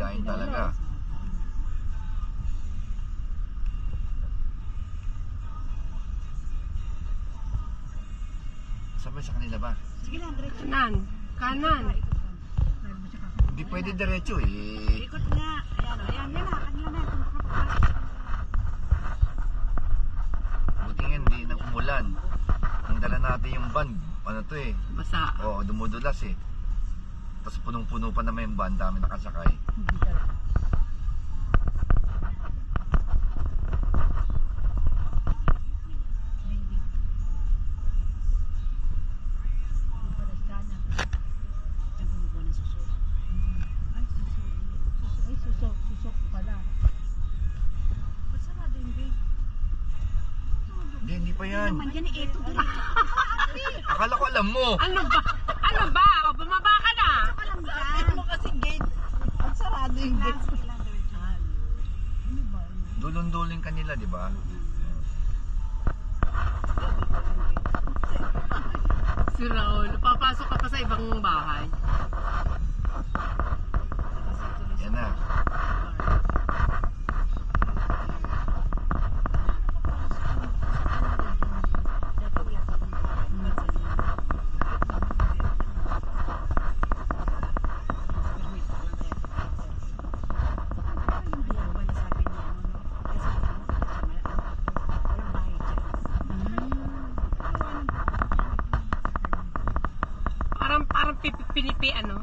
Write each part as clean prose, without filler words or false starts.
Kain talaga. Sabay sa kanila ba? Sige lang, diretso. Kanan. Hindi pwede diretso eh. Ikot nga. Ayan, ayan, yan na. Kanila na. Buti nga hindi nang umulan. Nang dala natin yung van, ano to eh. Basa. Oo, dumudulas eh. Tapos punong-puno pa naman yung van, dami nakasakay. Hindi pa yan. Naman yan, ito diretso. Akala ko alam mo. Ano ba? Ano ba? O, bumaba ka na. Alam dyan. Ano kasi gate? Ang sarado yung gate. Sige lang, diretso. Dulon-duling kanila, di ba? Si Raul, papasok ka pa sa ibang bahay. Yan na. Parang pinipi ano?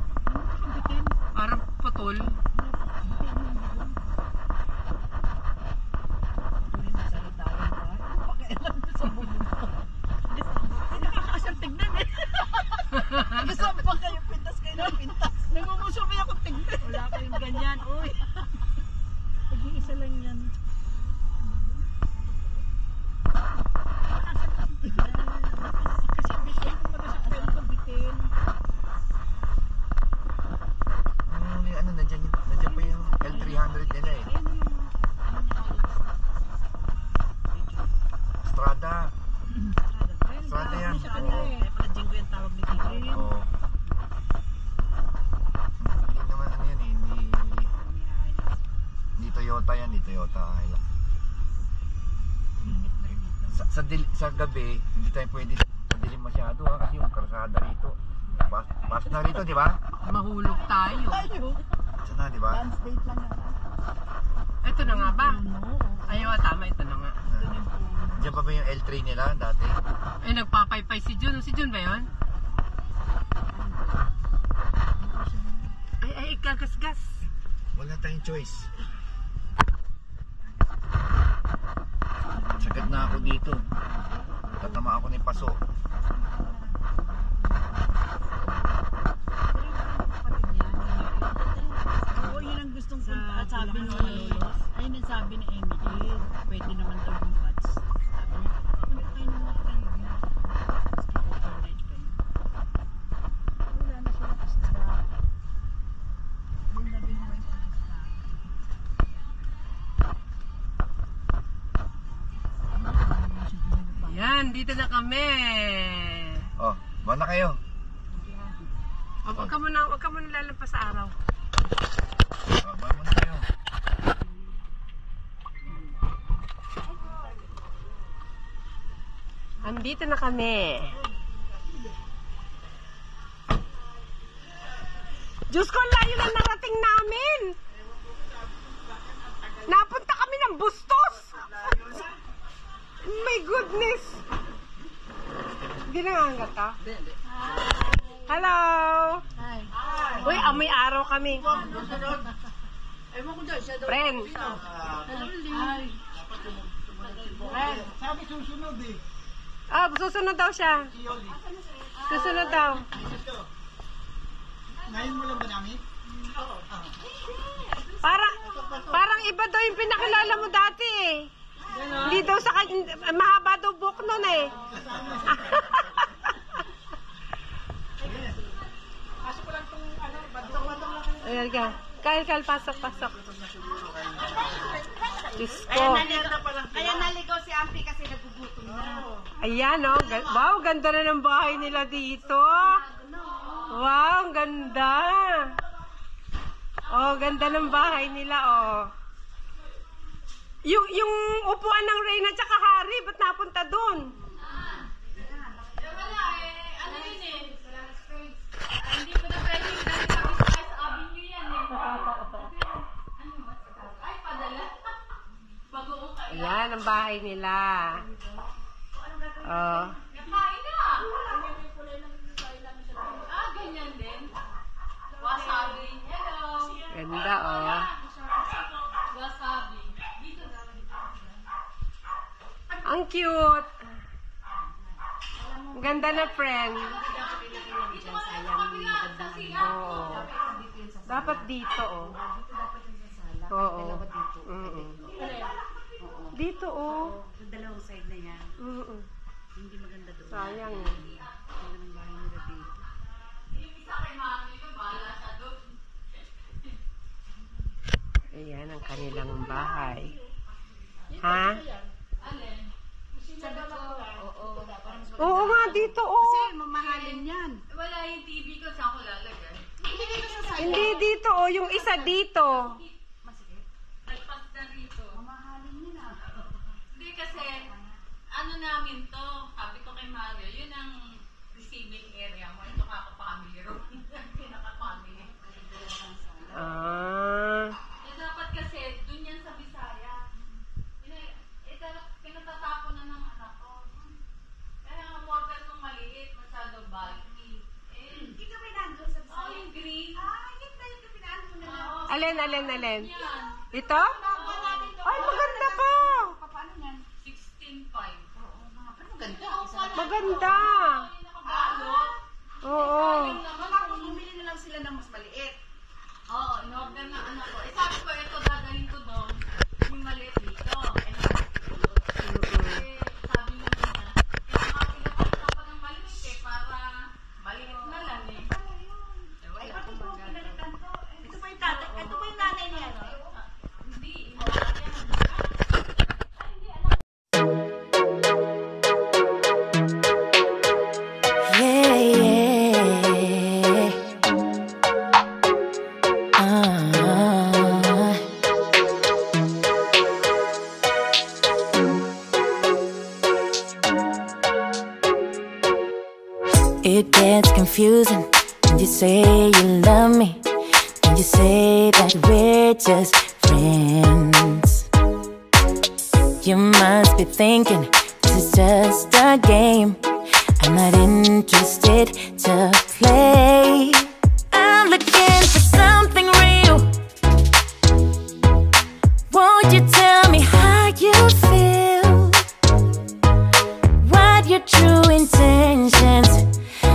Parang putol. Nakakasang tignan eh. Gusto pa kayo pintas kayo ng pintas. Nagumusubi ako tignan. Wala kayong ganyan. Uy. Pag-iisa lang yan. Kasi bitin ko mag-asakyan ko bitin. Ano, nandiyan pa yung L300 nila eh. Strada. Strada yan. Oo. Paladjing ko yung tawag ni Kiki. Oo. Hindi naman ano yan eh. Hindi Toyota yan. Hindi Toyota. Hilux. Sa gabi, hindi tayo pwede madilim masyado ha. Kasi yung karsada rito. Pas na rito, di ba? Mahulog tayo. Tayo. Ito na, di ba? Dance date lang yan. Ito na nga ba? Ayaw, tama, ito na nga. Diyan pa ba yung L3 nila dati? Ay, nagpapaypay si Jun. Si Jun ba yun? Ay, gagas-gas. Wala tayong choice. Sagad na ako dito. Tatama ako ng paso. Oo, yun ang gustong punta. Sabi ni, ayun ang sabi ni Emily, pwede naman daw yung bats. Sabi niya, punta kayo naman kayo. Overnight kayo. Wala na siya nakasda. Yun na din yung isda. Yan, dito na kami. Oh, bala kayo. O, wag ka muna lalampas sa araw. Oh, bala muna kayo. Andito na kami. Diyos ko, layo na narating namin. Napunta kami ng Bustos. My goodness. Hindi na nga hanggat ka? Hello. Hi. Uy, amoy araw kami. Ewan ko dyan, siya daw. Friend. Hi. Sabi susunod eh. Ah, susunod daw siya. Susunod daw. Ngayon mo lang ba namin? Parang iba daw yung pinakilala mo dati eh. Hindi daw sa kanya, mahaba daw buhok nun eh. Ayan ka. Kyle, pasok. Diyos ko. Kaya naligaw si Ampi kasi nagugutom na. Ayan oh. Wow, ganda na ng bahay nila dito. Wow, ang ganda. Oh, ganda ng bahay nila, oh. Yung upuan ng Reyna tsaka Harry, ba't napunta dun? Wala eh. Ano yun eh? Hindi ko na pwede dahil sabi sa avenue yan eh. Ay, padala. Bagoong kayo. Ayan, ang bahay nila. Oh. Nakain na. Ah, ganyan din. Wasabi. Hello. Ganda, oh. Wasabi. Dito na. Ang cute. Ang ganda na, friend. Dito ka na sa kabila. Sa sila. Oo. Dapat dito, oh. Oo. Dito, oh. Yung dalawang side na yan, Mm-mm. hindi maganda doon. Sayang, eh. Yung bahay nila dito. Yung isa kay mami ko, bahala siya doon. Ayan ang kanilang bahay. Ha? Alin? Oo nga, dito, oh. Kasi mamahalin yan. Wala yung TV ko, saan ko lalagay? Hindi dito, oh. Yung isa dito. Nagpas na rito. Hindi kasi, ano namin to, sabi ko kay Mario, yun ang receiving area mo. Ito ka ako family room. Pinaka-family. Ah. Eh, dapat kasi, dun yan sa Bisaya. Pinatatapon na ng anak ko. Kaya ang order nung maliit, masyado balcony. Hindi ka may nandun sa Bisaya? Oh, yung green. Yun tayo ka pinaan mo na lang. Alin? Yan. Ito? Ay, maganda pa. 16.5. Maganda. Yung nakabalot. Oo. Bumili na lang sila ng mas maliit. Oo, in-order ng anak ko. Eh, sabi ko, ito, dadalhin ko doon. Yung maliit dito. Eh, sabi niya niya, mga pinapalita pa ng maliit eh, para maliit na lang eh. Wala akong magagawa. Ito pa yung tatay, ito pa yung nanay niya, no? Hindi, inawa niya. It gets confusing when you say you love me, when you say that we're just friends. You must be thinking this is just a game. I'm not interested to play. I'm looking for something real. Won't you tell me how you feel? What your true intentions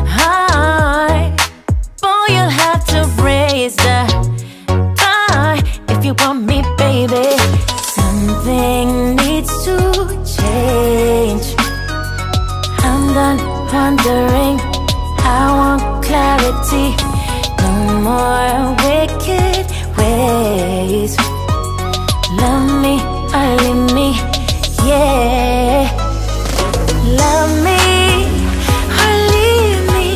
are? Boy, you'll have to raise the bar if you want me, baby. Something needs to change. I'm done wondering. I want clarity. No more wicked ways. Love me or leave me, yeah. Love me or leave me,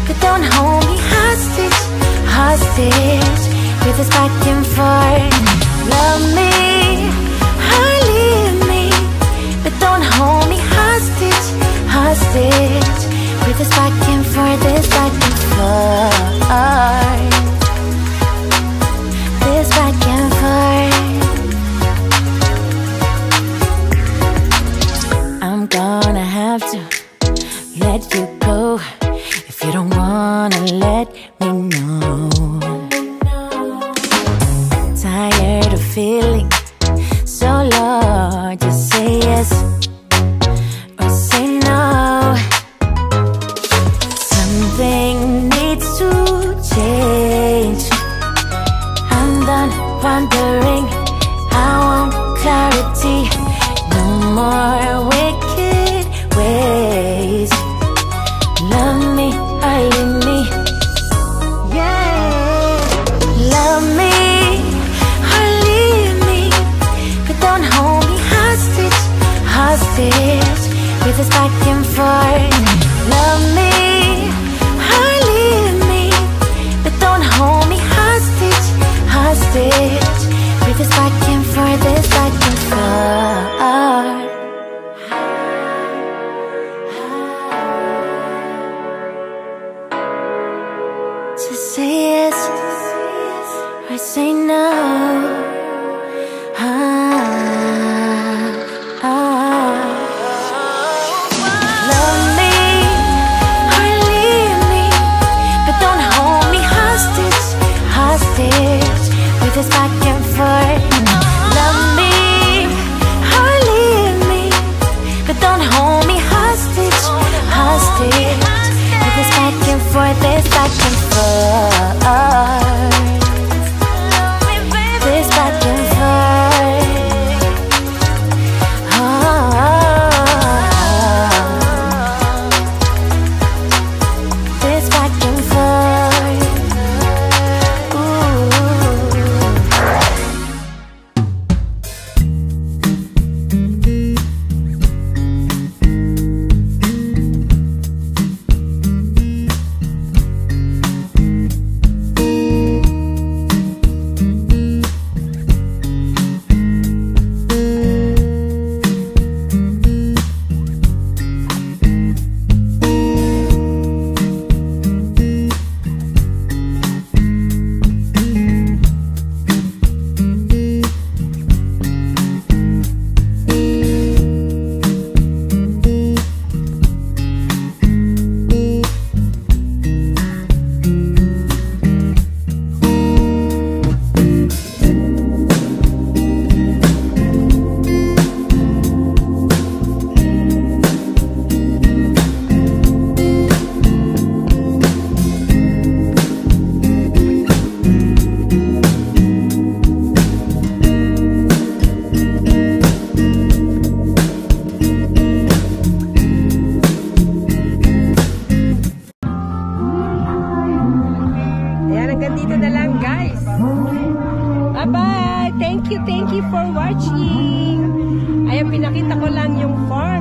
but don't hold me hostage, hostage with this back and forth. Love me or leave me, but don't hold me hostage, hostage with this back and forth, this back and forth, this back and forth. I'm gonna have to let you go if you don't wanna let me know. Tired of feeling so low, just say yes or say no. Something needs to change. I'm done wondering. I want clarity. No more wicked ways. Love me or leave me, yeah. Love me or leave me, but don't hold me hostage, hostage with this back and forth. Love me or leave me, but don't hold me hostage, hostage with this back and forth, this back and forth. To say yes or say no. Love me or leave me, but don't hold me hostage, hostage with this back and forth. Love me or leave me, but don't hold me hostage, hostage with this back and forth, this back and forth. This back and forth. This back and forth. Dito na lang, guys. Bye-bye! Thank you for watching. Ayan, pinakita ko lang yung farm.